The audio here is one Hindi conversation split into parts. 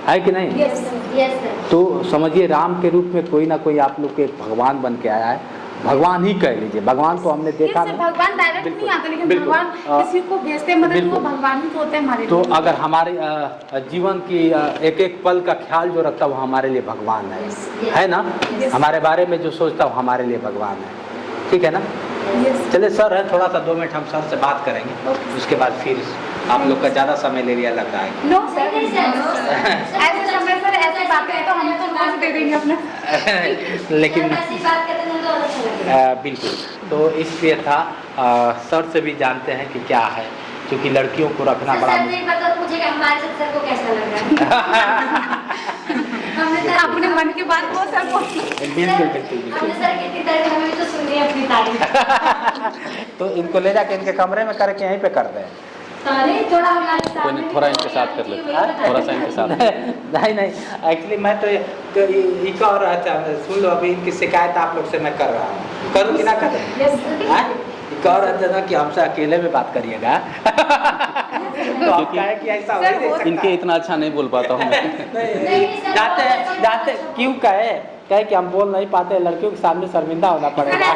है कि नहीं? Yes sir. तो समझिए राम के रूप में कोई ना कोई आप लोग के एक भगवान बन के आया है, भगवान ही कह लीजिए, भगवान तो हमने देखा नहीं। भगवान डायरेक्ट नहीं आते, लेकिन बिल्कुल। भगवान किसी को भेजते हैं, मतलब वो बिल्कुल। भगवान ही तो होते हैं हमारे तो लिए। अगर हमारे जीवन की एक एक पल का ख्याल जो रखता है वो हमारे लिए भगवान है ना? हमारे बारे में जो सोचता है वो हमारे लिए भगवान है, ठीक है ना? चलिए सर है, थोड़ा सा 2 मिनट हम सर से बात करेंगे, उसके बाद फिर आप लोग का ज़्यादा समय ले लिया लगता है। नो सर, ऐसे समय सर ऐसे बातें तो हम तो रोज दे देंगे अपना। लेकिन ऐसी बात करते हैं तो और अच्छा लगेगा। बिल्कुल, तो इसलिए था सर से भी जानते हैं कि क्या है, क्योंकि लड़कियों को रखना बड़ा सर ने मतलब पूछेगा हमारे साथ सर को कैसा लग रहा है। हमने सर अपने मन की बात को सर को बिल्कुल बिल्कुल हमने सर की इतनी तारीफ, हमें भी तो सुन रही है अपनी तारीफ। तो इनको ले जाके इनके कमरे में करके यहीं पे कर दें। नहीं थोड़ा हमारे साथ कोई नहीं, थोड़ा इनके साथ कर लेते हैं, थोड़ा सा इनके साथ। नहीं, एक्चुअली मैं तो ये कह रहा था, सुन लो अभी इनकी शिकायत आप लोग से मैं कर रहा हूँ, करूँ कि ना करूँ? कह रहा था ना कि हमसे अकेले में बात करिएगा। तो आप कहे कि ऐसा हो नहीं सकता। इनके इतना अच्छा नहीं बोल पाता हूँ मैं। नहीं, जाते क्यों कहे कि हम बोल नहीं पाते, लड़कियों के सामने शर्मिंदा होना पड़ेगा।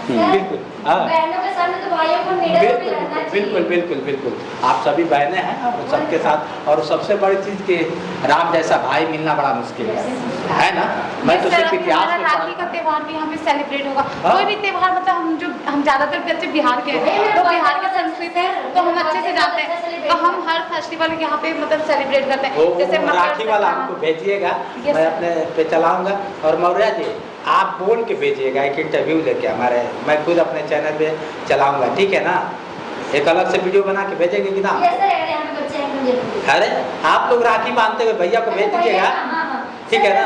बिल्कुल, हाँ। बहनों के सामने तो भाइयों को निडर भी रहना चाहिए। बिल्कुल आप सभी बहनें हैं और सबके साथ, और सबसे बड़ी चीज़ कि राम जैसा भाई मिलना बड़ा मुश्किल है ना? मैं तो सिर्फ इतिहास में राखी का त्यौहार भी हमें सेलिब्रेट होगा। कोई भी त्यौहार, मतलब हम ज़्यादातर बच्चे बिहार के हैं, तो बिहार की संस्कृति है तो हम अच्छे से जानते हैं, तो हम हर फेस्टिवल यहाँ पे मतलब सेलिब्रेट करते हैं। जैसे राखी वाला हमको भेजिएगा, मैं अपने पे चलाऊंगा, और मौर्या जी आप बोल के भेजिएगा एक इंटरव्यू लेके हमारे, मैं खुद अपने चैनल पे चलाऊंगा, ठीक है ना? एक अलग से वीडियो बना के भेजेंगे कि ना? अरे आप लोग राखी बांधते हुए भैया को भेज दीजिएगा, ठीक है ना?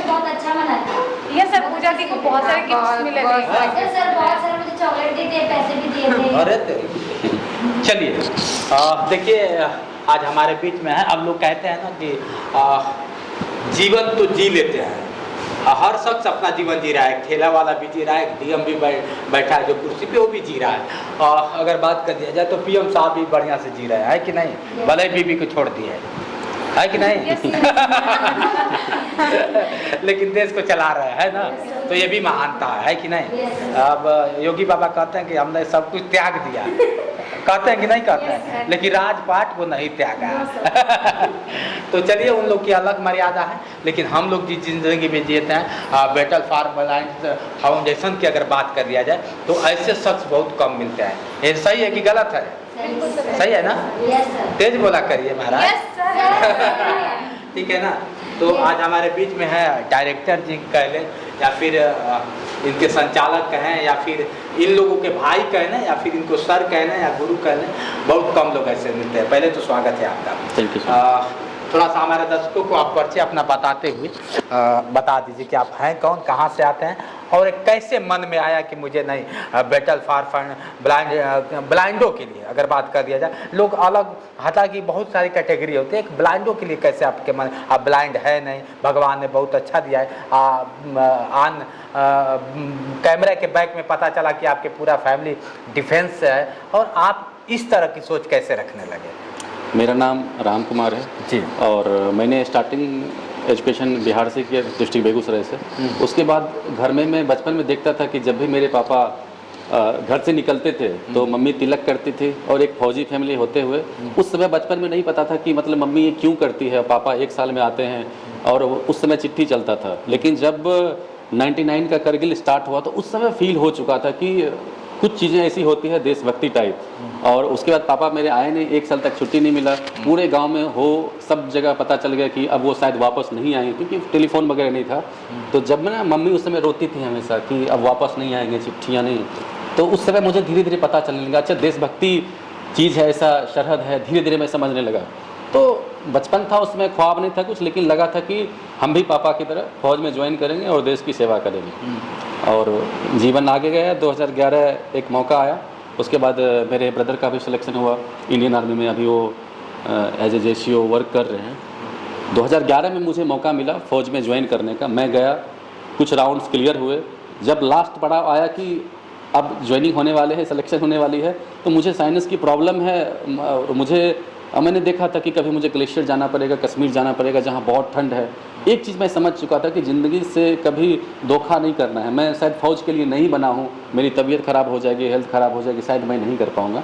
बहुत अच्छा मनाते हैं। ये सर पूजा जी को बहुत सारे गिफ्ट मिले थे। सर बहुत सारे मुझे चॉकलेट भी दिए, पैसे भी दिए थे। अरे चलिए देखिए आज हमारे बीच में है, अब लोग कहते हैं ना कि जीवन तो जी लेते हैं, हर शख्स अपना जीवन जी रहा है, ठेला वाला भी जी रहा है, डीएम भी बैठा है जो कुर्सी पे वो भी जी रहा है, अगर बात कर दिया जाए तो पीएम साहब भी बढ़िया से जी रहे हैं, है कि नहीं? भले बीबी को छोड़ दिए है कि नहीं? लेकिन देश को चला रहे हैं ना, तो ये भी महानता है कि नहीं? अब योगी बाबा कहते हैं कि हमने सब कुछ त्याग दिया, कहते हैं कि नहीं कहते हैं, लेकिन राजपाट को नहीं त्यागा। तो चलिए उन लोग की अलग मर्यादा है, लेकिन हम लोग जिस जिंदगी में जीते हैं, बैटल फॉर ब्लाइंड फाउंडेशन की अगर बात कर लिया जाए तो ऐसे शख्स बहुत कम मिलते हैं। ये सही है कि गलत है? सही है ना? तेज बोला करिए महाराज। ठीक है ना? तो आज हमारे बीच में है डायरेक्टर जी कह लें, या फिर इनके संचालक कहें, या फिर इन लोगों के भाई कहना, या फिर इनको सर कहना, या गुरु कहना, बहुत कम लोग ऐसे मिलते हैं। पहले तो स्वागत है आपका। Thank you. थोड़ा सा हमारे दर्शकों को आप परिचय अपना बताते हुए बता दीजिए कि आप हैं कौन, कहाँ से आते हैं, और एक कैसे मन में आया कि मुझे नहीं बैटल फॉर ब्लाइंडों के लिए अगर बात कर दिया जाए, लोग अलग हटा की बहुत सारी कैटेगरी होती है, एक ब्लाइंडों के लिए कैसे आपके मन, आप ब्लाइंड है नहीं, भगवान ने बहुत अच्छा दिया है, कैमरे के बैक में पता चला कि आपके पूरा फैमिली डिफेंस से है, और आप इस तरह की सोच कैसे रखने लगे? मेरा नाम राम कुमार है जी, और मैंने स्टार्टिंग एजुकेशन बिहार से किया, डिस्ट्रिक्ट बेगूसराय से। उसके बाद घर में मैं बचपन में देखता था कि जब भी मेरे पापा घर से निकलते थे तो मम्मी तिलक करती थी, और एक फौजी फैमिली होते हुए उस समय बचपन में नहीं पता था कि मतलब मम्मी ये क्यों करती है, पापा 1 साल में आते हैं, और उस समय चिट्ठी चलता था। लेकिन जब 99 का करगिल स्टार्ट हुआ तो उस समय फील हो चुका था कि कुछ चीज़ें ऐसी होती है देशभक्ति टाइप। और उसके बाद पापा मेरे आए नहीं, 1 साल तक छुट्टी नहीं मिला, पूरे गांव में हो सब जगह पता चल गया कि अब वो शायद वापस नहीं आएंगे, क्योंकि टेलीफोन वगैरह नहीं था। तो जब मैं मम्मी उस समय रोती थी हमेशा कि अब वापस नहीं आएंगे, चिट्ठियाँ नहीं, तो उस समय मुझे धीरे धीरे पता चलने लगा, अच्छा देशभक्ति चीज़ है, ऐसा सरहद है, धीरे धीरे मैं समझने लगा। तो बचपन था, उसमें ख्वाब नहीं था कुछ, लेकिन लगा था कि हम भी पापा की तरह फौज में ज्वाइन करेंगे और देश की सेवा करेंगे। और जीवन आगे गया। 2011 एक मौका आया, उसके बाद मेरे ब्रदर का भी सिलेक्शन हुआ इंडियन आर्मी में, अभी वो एज ए JCO वर्क कर रहे हैं। 2011 में मुझे मौका मिला फ़ौज में ज्वाइन करने का, मैं गया, कुछ राउंड्स क्लियर हुए। जब लास्ट पड़ाव आया कि अब ज्वाइनिंग होने वाले हैं, सिलेक्शन होने वाली है, तो मुझे साइनस की प्रॉब्लम है। मैंने देखा था कि कभी मुझे ग्लेशियर जाना पड़ेगा, कश्मीर जाना पड़ेगा जहाँ बहुत ठंड है। एक चीज़ मैं समझ चुका था कि ज़िंदगी से कभी धोखा नहीं करना है। मैं शायद फ़ौज के लिए नहीं बना हूँ, मेरी तबीयत ख़राब हो जाएगी, हेल्थ ख़राब हो जाएगी, शायद मैं नहीं कर पाऊँगा।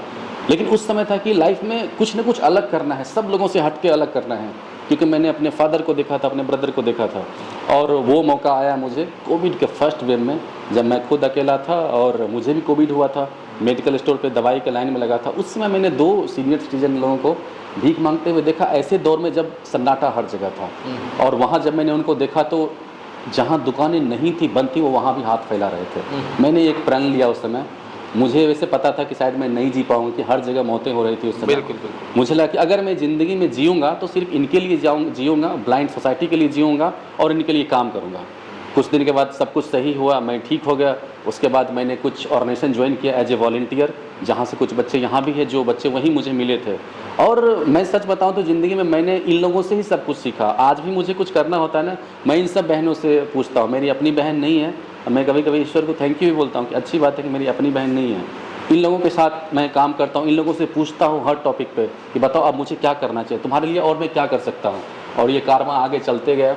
लेकिन उस समय था कि लाइफ में कुछ न कुछ अलग करना है, सब लोगों से हट के अलग करना है। क्योंकि मैंने अपने फादर को देखा था, अपने ब्रदर को देखा था, और वो मौका आया मुझे कोविड के फर्स्ट वेव में, जब मैं खुद अकेला था और मुझे भी कोविड हुआ था। मेडिकल स्टोर पे दवाई के लाइन में लगा था। उस समय मैंने 2 सीनियर सिटीजन लोगों को भीख मांगते हुए देखा, ऐसे दौर में जब सन्नाटा हर जगह था। और वहाँ जब मैंने उनको देखा तो जहाँ दुकानें नहीं थी, बंद थी, वो वहाँ भी हाथ फैला रहे थे। मैंने एक प्रण लिया उस समय। मुझे वैसे पता था कि शायद मैं नहीं जी पाऊंगा, कि हर जगह मौतें हो रही थी उस समय। बिल्कुल। मुझे लगा कि अगर मैं ज़िंदगी में जीऊँगा तो सिर्फ इनके लिए जीऊँगा, ब्लाइंड सोसाइटी के लिए जीऊँगा और इनके लिए काम करूँगा। कुछ दिन के बाद सब कुछ सही हुआ, मैं ठीक हो गया। उसके बाद मैंने कुछ ऑर्गेनाइजेशन ज्वाइन किया एज ए वॉलंटियर, जहाँ से कुछ बच्चे यहाँ भी हैं, जो बच्चे वहीं मुझे मिले थे। और मैं सच बताऊँ तो ज़िंदगी में मैंने इन लोगों से ही सब कुछ सीखा। आज भी मुझे कुछ करना होता है ना, मैं इन सब बहनों से पूछता हूँ। मेरी अपनी बहन नहीं है, मैं कभी कभी ईश्वर को थैंक यू भी बोलता हूँ कि अच्छी बात है कि मेरी अपनी बहन नहीं है। इन लोगों के साथ मैं काम करता हूँ, इन लोगों से पूछता हूँ हर टॉपिक पे कि बताओ अब मुझे क्या करना चाहिए तुम्हारे लिए, और मैं क्या कर सकता हूँ। और ये कारवां आगे चलते गया।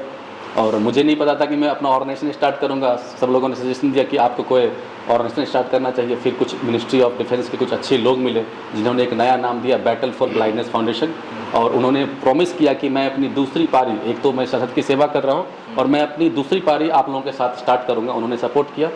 और मुझे नहीं पता था कि मैं अपना ऑर्गेनाइजेशन स्टार्ट करूंगा। सब लोगों ने सजेशन दिया कि आपको कोई ऑर्गेनाइजेशन स्टार्ट करना चाहिए। फिर कुछ मिनिस्ट्री ऑफ डिफेंस के कुछ अच्छे लोग मिले, जिन्होंने एक नया नाम दिया, बैटल फॉर ब्लाइंडनेस फाउंडेशन। और उन्होंने प्रॉमिस किया कि मैं अपनी दूसरी पारी, एक तो मैं सरहद की सेवा कर रहा हूँ और मैं अपनी दूसरी पारी आप लोगों के साथ स्टार्ट करूँगा। उन्होंने सपोर्ट किया।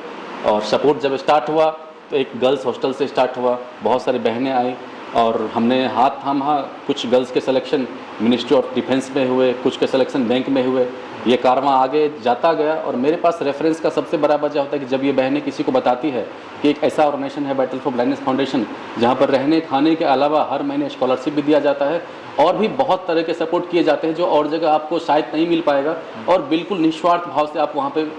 और सपोर्ट जब स्टार्ट हुआ तो एक गर्ल्स हॉस्टल से स्टार्ट हुआ, बहुत सारी बहनें आई और हमने हाथ थामा। कुछ गर्ल्स के सिलेक्शन मिनिस्ट्री ऑफ डिफेंस में हुए, कुछ के सिलेक्शन बैंक में हुए। ये कारवां आगे जाता गया। और मेरे पास रेफरेंस का सबसे बड़ा वजह होता है कि जब ये बहनें किसी को बताती है कि एक ऐसा ऑर्गेनाइजेशन है बैटल फॉर ब्लाइंडनेस फाउंडेशन, जहाँ पर रहने खाने के अलावा हर महीने स्कॉलरशिप भी दिया जाता है और भी बहुत तरह के सपोर्ट किए जाते हैं जो और जगह आपको शायद नहीं मिल पाएगा। और बिल्कुल निस्वार्थ भाव से आप वहाँ पर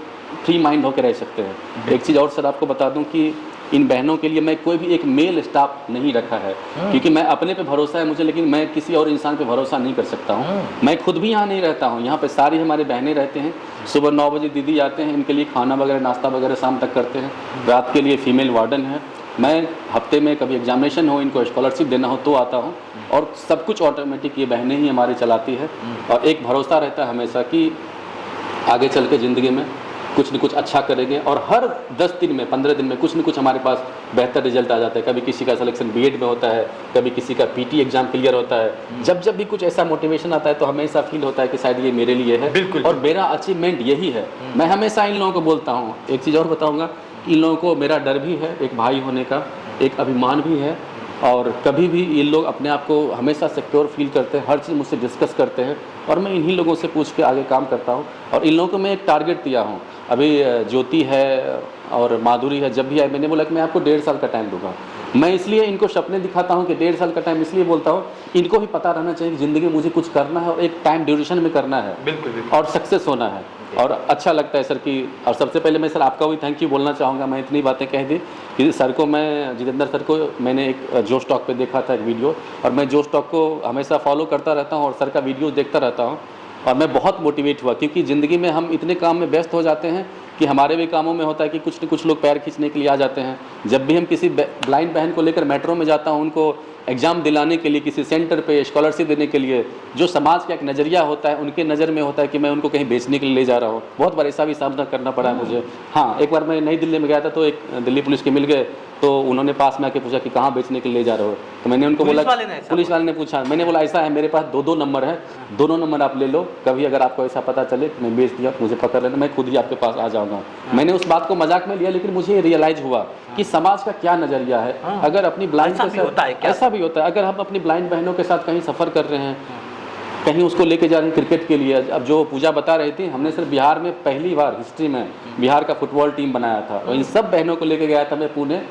फ्री माइंड होकर रह सकते हैं। एक चीज़ और सर आपको बता दूं कि इन बहनों के लिए मैं कोई भी एक मेल स्टाफ नहीं रखा है, क्योंकि मैं अपने पे भरोसा है मुझे, लेकिन मैं किसी और इंसान पे भरोसा नहीं कर सकता हूँ। मैं खुद भी यहाँ नहीं रहता हूँ, यहाँ पे सारी हमारी बहनें रहते हैं। सुबह 9 बजे दीदी आते हैं, इनके लिए खाना वगैरह नाश्ता वगैरह शाम तक करते हैं। रात के लिए फीमेल वार्डन है। मैं हफ्ते में कभी एग्जामिनेशन हो, इनको स्कॉलरशिप देना हो तो आता हूँ। और सब कुछ ऑटोमेटिक ये बहनें ही हमारी चलाती है। और एक भरोसा रहता है हमेशा कि आगे चल के ज़िंदगी में कुछ न कुछ अच्छा करेंगे। और हर 10 दिन में 15 दिन में कुछ न कुछ हमारे पास बेहतर रिजल्ट आ जाता है। कभी किसी का सिलेक्शन बीएड में होता है, कभी किसी का पीटी एग्जाम क्लियर होता है। जब भी कुछ ऐसा मोटिवेशन आता है तो हमेशा फील होता है कि शायद ये मेरे लिए है। बिल्कुल। और मेरा अचीवमेंट यही है। मैं हमेशा इन लोगों को बोलता हूँ। एक चीज़ और बताऊँगा, इन लोगों को मेरा डर भी है, एक भाई होने का, एक अभिमान भी है। और कभी भी ये लोग अपने आप को हमेशा सिक्योर फील करते हैं, हर चीज़ मुझसे डिस्कस करते हैं और मैं इन्हीं लोगों से पूछ के आगे काम करता हूँ। और इन लोगों को मैं एक टारगेट दिया हूँ। अभी ज्योति है और माधुरी है, जब भी आए मैंने बोला कि मैं आपको 1.5 साल का टाइम दूंगा। मैं इसलिए इनको सपने दिखाता हूँ कि 1.5 साल का टाइम इसलिए बोलता हूँ, इनको भी पता रहना चाहिए कि ज़िंदगी में मुझे कुछ करना है और एक टाइम ड्यूरेशन में करना है। बिल्कुल। और सक्सेस होना है। और अच्छा लगता है सर कि, और सबसे पहले मैं सर आपका भी थैंक यू बोलना चाहूँगा। मैं इतनी बातें कह दी कि सर को, मैं जितेंद्र सर को मैंने एक जोश टॉक पे देखा था एक वीडियो, और मैं जोश टॉक को हमेशा फॉलो करता रहता हूँ और सर का वीडियो देखता रहता हूँ। और मैं बहुत मोटिवेट हुआ, क्योंकि ज़िंदगी में हम इतने काम में व्यस्त हो जाते हैं कि हमारे भी कामों में होता है कि कुछ न कुछ लोग पैर खींचने के लिए आ जाते हैं। जब भी हम किसी ब्लाइंड बहन को लेकर मेट्रो में जाता हूँ, उनको एग्ज़ाम दिलाने के लिए, किसी सेंटर पे स्कॉलरशिप देने के लिए, जो समाज का एक नज़रिया होता है, उनके नज़र में होता है कि मैं उनको कहीं बेचने के लिए ले जा रहा हूँ। बहुत बार ऐसा भी सामना करना पड़ा है मुझे। हाँ, एक बार मैं नई दिल्ली में गया था तो एक दिल्ली पुलिस के मिल गए, तो उन्होंने पास में आके पूछा कि कहाँ बेचने के लिए ले जा रहे हो। तो मैंने उनको बोला, पुलिस वाले ने पूछा, मैंने बोला ऐसा है मेरे पास 2 नंबर है, दोनों नंबर आप ले लो, कभी अगर आपको ऐसा पता चले कि मैं बेच दिया मुझे पकड़ लेना, मैं खुद ही आपके पास आ जाऊँगा। मैंने उस बात को मजाक में लिया, लेकिन मुझे रियलाइज़ हुआ कि समाज का क्या नज़रिया है। अगर अपनी ब्लाइंड के साथ ऐसा भी होता है, अगर हम अपनी ब्लाइंड बहनों के साथ कहीं सफ़र कर रहे हैं, कहीं उसको लेके जा रहे हैं क्रिकेट के लिए। अब जो पूजा बता रही थी, हमने सिर्फ बिहार में पहली बार हिस्ट्री में बिहार का फुटबॉल टीम बनाया था, और इन सब बहनों को लेके गया था मैं पुणे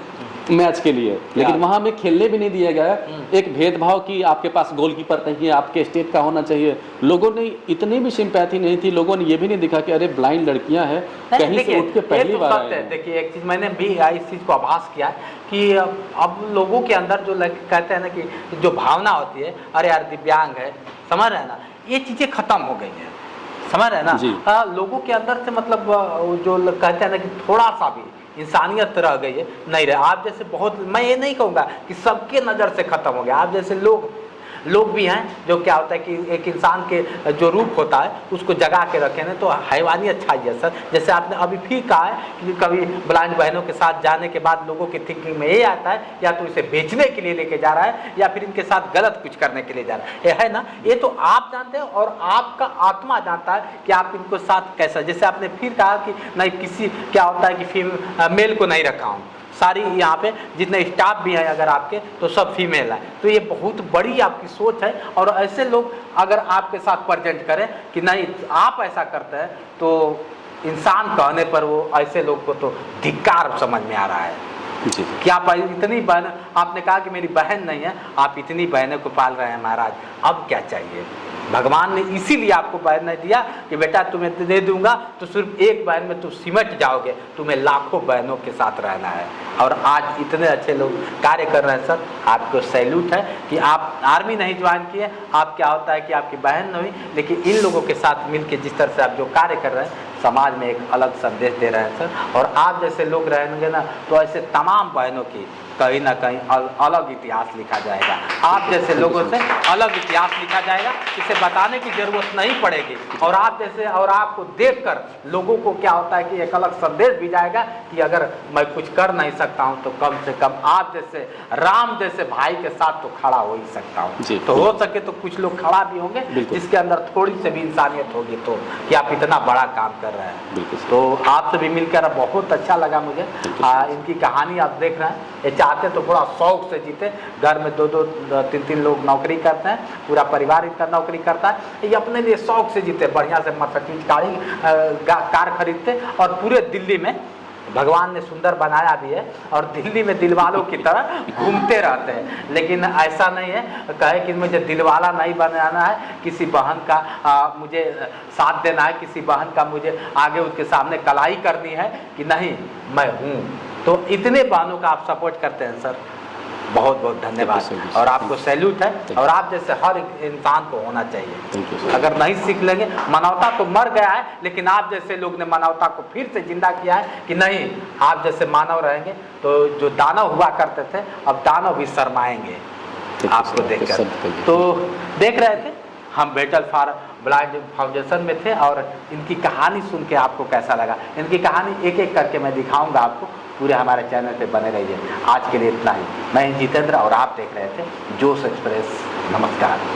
मैच के लिए, लेकिन वहाँ में खेलने भी नहीं दिया गया। एक भेदभाव कि आपके पास गोलकीपर नहीं है, आपके स्टेट का होना चाहिए। लोगों ने इतनी भी सिंपैथी नहीं थी, लोगों ने ये भी नहीं दिखा कि अरे ब्लाइंड लड़कियां हैं, कहीं से उठ के पहली बार आए हैं। देखिए एक चीज़ मैंने भी इस चीज़ को आभास किया कि अब लोगों के अंदर जो कहते हैं ना कि जो भावना होती है, अरे यार दिव्यांग है, समझ रहे हैं ना, ये चीज़ें खत्म हो गई हैं, समझ रहे हैं ना। लोगों के अंदर से मतलब जो कहते हैं ना कि थोड़ा सा भी इंसानियत रह गई है, नहीं रहे। आप जैसे बहुत, मैं ये नहीं कहूँगा कि सबके नज़र से ख़त्म हो गया, आप जैसे लोग भी हैं जो क्या होता है कि एक इंसान के जो रूप होता है उसको जगा के रखे ना, तो हैवानियत छाई है सर। जैसे आपने अभी फिर कहा है कि कभी ब्लाइंड बहनों के साथ जाने के बाद लोगों की थिंकिंग में ये आता है या तो इसे बेचने के लिए लेके जा रहा है या फिर इनके साथ गलत कुछ करने के लिए जा रहा है, ये है ना, ये तो आप जानते हैं और आपका आत्मा जानता है कि आप इनको साथ कैसा। जैसे आपने फिर कहा कि नहीं किसी क्या होता है कि मेल को नहीं रखा हूँ, सारी यहाँ पे जितने स्टाफ भी हैं अगर आपके तो सब फीमेल है, तो ये बहुत बड़ी आपकी सोच है। और ऐसे लोग अगर आपके साथ प्रेजेंट करें कि नहीं आप ऐसा करते हैं तो इंसान कहने पर वो ऐसे लोग को तो धिक्कार समझ में आ रहा है जी। कि आप इतनी बहन, आपने कहा कि मेरी बहन नहीं है, आप इतनी बहनों को पाल रहे हैं महाराज, अब क्या चाहिए। भगवान ने इसीलिए आपको बहन नहीं दिया कि बेटा तुम्हें दे दूंगा तो सिर्फ एक बहन में तुम सिमट जाओगे, तुम्हें लाखों बहनों के साथ रहना है। और आज इतने अच्छे लोग कार्य कर रहे हैं सर, आपको सैल्यूट है कि आप आर्मी नहीं ज्वाइन किए, आप क्या होता है कि आपकी बहन नहीं, लेकिन इन लोगों के साथ मिल के जिस तरह से आप जो कार्य कर रहे हैं समाज में एक अलग संदेश दे रहे हैं सर। और आप जैसे लोग रहेंगे ना तो ऐसे तमाम बहनों की कहीं ना कहीं अलग इतिहास लिखा जाएगा, आप जैसे लोगों से अलग इतिहास लिखा जाएगा, इसे बताने की जरूरत नहीं पड़ेगी। और आप जैसे, और आपको देखकर लोगों को क्या होता है कि एक अलग संदेश भी जाएगा कि अगर मैं कुछ कर नहीं सकता हूं तो कम से कम आप जैसे राम जैसे भाई के साथ तो खड़ा हो ही सकता हूं। तो हो सके तो कुछ लोग खड़ा भी होंगे जिसके अंदर थोड़ी सी भी इंसानियत होगी तो कि आप इतना बड़ा काम कर रहे हैं। तो आपसे भी मिलकर बहुत अच्छा लगा मुझे। इनकी कहानी आप देख रहे हैं, ये चाहते तो बड़ा शौक से जीते, घर में 2-3 लोग नौकरी करते हैं, पूरा परिवार इनका नौकरी करता है, ये अपने लिए शौक से जीते, बढ़िया से मर्सिडीज कार खरीदते और पूरे दिल्ली में भगवान ने सुंदर बनाया भी है और दिल्ली में दिलवालों की तरह घूमते रहते हैं। लेकिन ऐसा नहीं है कहे कि मुझे दिलवाला नहीं बनाना है, किसी बहन का मुझे साथ देना है, किसी बहन का मुझे आगे उसके सामने कलाई करनी है कि नहीं मैं हूँ। तो इतने बहनों का आप सपोर्ट करते हैं सर, बहुत बहुत धन्यवाद और आपको सैल्यूट है। और आप जैसे हर इंसान को होना चाहिए, अगर नहीं सीख लेंगे, मानवता तो मर गया है लेकिन आप जैसे लोग ने मानवता को फिर से जिंदा किया है कि नहीं आप जैसे मानव रहेंगे तो जो दानव हुआ करते थे अब दानव भी शर्माएंगे आपको देखकर। तो देख रहे थे हम बैटल फॉर ब्लाइंड फाउंडेशन में थे और इनकी कहानी सुन के आपको कैसा लगा, इनकी कहानी एक एक करके मैं दिखाऊंगा आपको, पूरे हमारे चैनल पे बने रहिए। आज के लिए इतना ही, मैं जितेंद्र और आप देख रहे थे जोश एक्सप्रेस। नमस्कार।